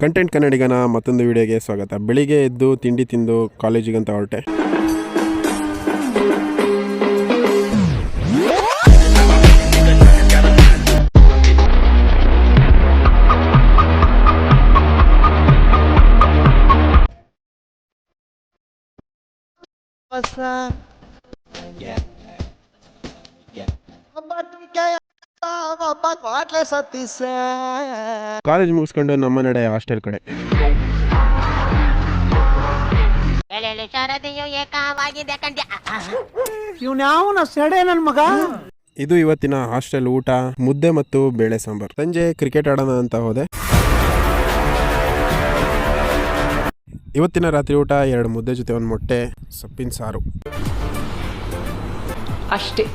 Content ಕನ್ನಡಿಗನ ಮತ್ತೊಂದು ವಿಡಿಯೋಗೆ ಸ್ವಾಗತ. ಬೆಳಿಗ್ಗೆ ಎದ್ದು ತಿಂಡಿ ತಿಂದು ಕಾಲೇಜಿಗಂತ ಹೊರಟೆ. ಕಾಲೇಜ್ ಮುಗಿಸ್ಕೊಂಡು ನಮ್ಮ ನಡೆ ಹಾಸ್ಟೆಲ್ ಕಡೆ. ಇದು ಇವತ್ತಿನ ಹಾಸ್ಟೆಲ್ ಊಟ. ಮುದ್ದೆ ಮತ್ತು ಬೇಳೆ ಸಾಂಬಾರ್. ಸಂಜೆ ಕ್ರಿಕೆಟ್ ಆಡೋಣ ಅಂತ ಹೋದೆ. ಇವತ್ತಿನ ರಾತ್ರಿ ಊಟ 2 ಮುದ್ದೆ ಜೊತೆ 1 ಮೊಟ್ಟೆ, ಸೊಪ್ಪಿನ ಸಾರು ಅಷ್ಟೇ.